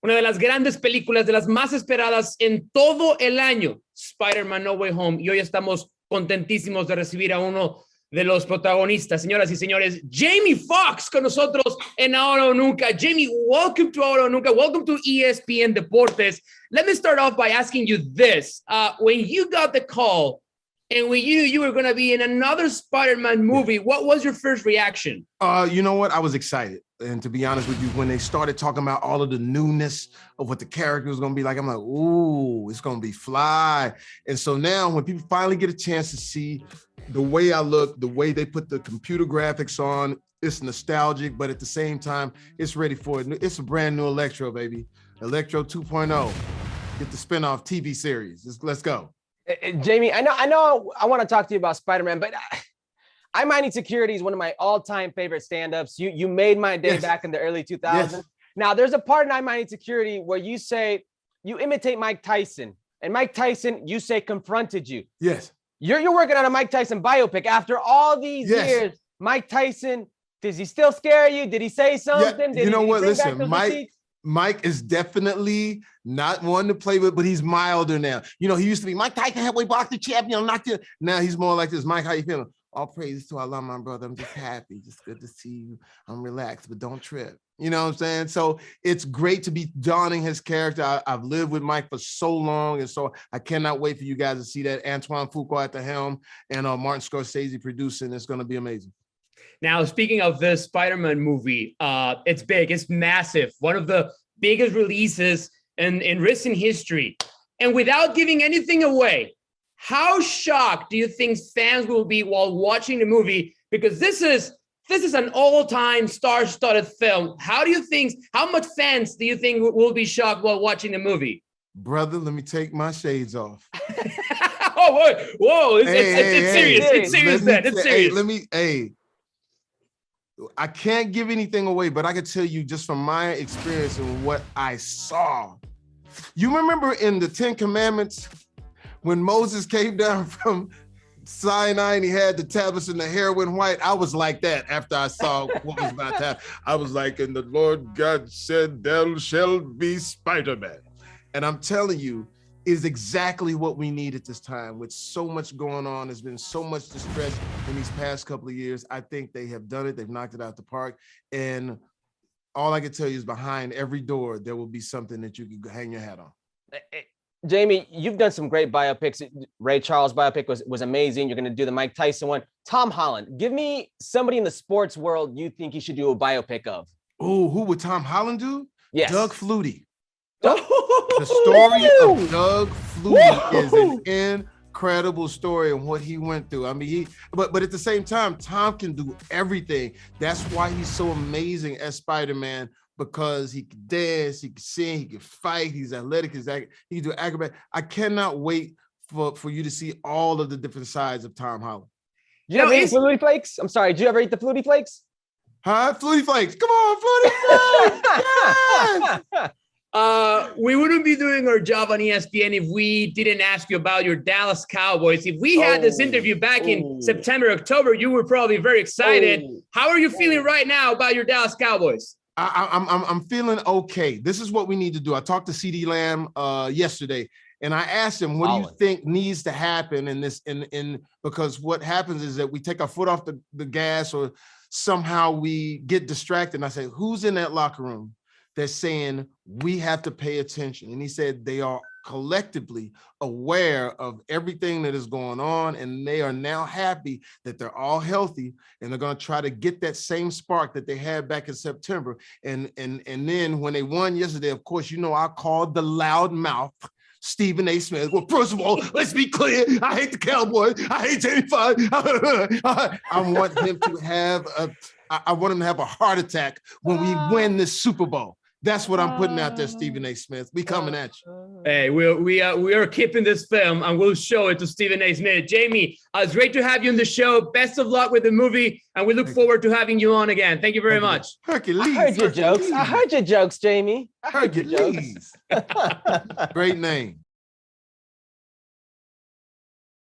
una de las grandes películas, de las más esperadas en todo el año, Spider-Man No Way Home. Y hoy estamos contentísimos de recibir a uno de los protagonistas, señoras y señores, Jamie Foxx con nosotros en Ahora o Nunca. Jamie, welcome to Ahora o Nunca. Welcome to ESPN Deportes. Let me start off by asking you this. When you got the call and we knew you were going to be in another Spider-Man movie, what was your first reaction? You know what? I was excited. And to be honest with you, when they started talking about all of the newness of what the character was going to be like, I'm like, ooh, it's going to be fly. And so now when people finally get a chance to see the way I look, the way they put the computer graphics on, it's nostalgic, but at the same time, it's ready for it. It's a brand new Electro, baby. Electro 2.0. Get the spinoff TV series. Let's go. Jamie, I know I want to talk to you about Spider-Man, but I Might Need Security is one of my all-time favorite stand-ups. You made my day back in the early 2000s. Yes. Now, there's a part in I Might Need Security where you say, you imitate Mike Tyson. And Mike Tyson, you say, confronted you. Yes. You're working on a Mike Tyson biopic. After all these years, Mike Tyson, does he still scare you? Did he say something? Yeah, you know what? Listen, Mike is definitely not one to play with, but he's milder now. You know, he used to be Mike Tyson, heavyweight boxing champion. Now he's more like this. Mike, how you feeling? All praises to Allah, my brother. I'm just happy. Just good to see you. I'm relaxed, but don't trip. You know what I'm saying? So it's great to be donning his character. I've lived with Mike for so long, and so I cannot wait for you guys to see that. Antoine Fuqua at the helm and Martin Scorsese producing. It's going to be amazing. Now, speaking of this Spider-Man movie, it's big. It's massive. One of the biggest releases in recent history. And without giving anything away, how shocked do you think fans will be while watching the movie? Because this is an all-time star-studded film. How much fans do you think will be shocked while watching the movie? Brother, let me take my shades off. Whoa, it's serious. It's serious, then. It's serious. I can't give anything away, but I can tell you just from my experience and what I saw. You remember in the 10 Commandments, when Moses came down from Sinai and he had the tablets and the hair went white? I was like that after I saw what was about to happen. I was like, and the Lord God said, there shall be Spider-Man. And I'm telling you, is exactly what we need at this time. With so much going on, there's been so much distress in these past couple of years. I think they have done it. They've knocked it out the park. And all I can tell you is behind every door, there will be something that you can hang your hat on. Jamie, you've done some great biopics. Ray Charles' biopic was amazing. You're going to do the Mike Tyson one. Tom Holland, give me somebody in the sports world you think you should do a biopic of. Oh, who would Tom Holland do? Yes. Doug Flutie. The story of Doug Flutie is an incredible story and what he went through. I mean, but at the same time, Tom can do everything. That's why he's so amazing as Spider-Man, because he can dance, he can sing, he can fight, he's athletic, he can do acrobat. I cannot wait for you to see all of the different sides of Tom Holland. You ever eat Flutie Flakes? I'm sorry, did you ever eat the Flutie Flakes? Huh? Flutie Flakes. Come on, Flutie Flakes! Yes! We wouldn't be doing our job on ESPN if we didn't ask you about your Dallas Cowboys. If we had this interview back in September, October, you were probably very excited. How are you feeling right now about your Dallas Cowboys? I'm feeling okay. This is what we need to do. I talked to CeeDee Lamb yesterday, and I asked him, what do you think needs to happen in this? Because what happens is that we take our foot off the gas, or somehow we get distracted. And I say, who's in that locker room that's saying we have to pay attention? And he said they are collectively aware of everything that is going on, and they are now happy that they're all healthy, and they're going to try to get that same spark that they had back in September. And then when they won yesterday, of course, you know, I called the loud mouth Stephen A. Smith. Well, first of all, let's be clear. I hate the Cowboys. I hate Jamie Foxx. I want him to have a heart attack when we win this Super Bowl. That's what I'm putting out there, Stephen A. Smith. We coming at you. Hey, we are keeping this film, and we'll show it to Stephen A. Smith. Jamie, it's great to have you on the show. Best of luck with the movie, and we look forward to having you on again. Thank you very much. Hercules. I heard your jokes. I heard your jokes, Jamie. Hercules. Great name.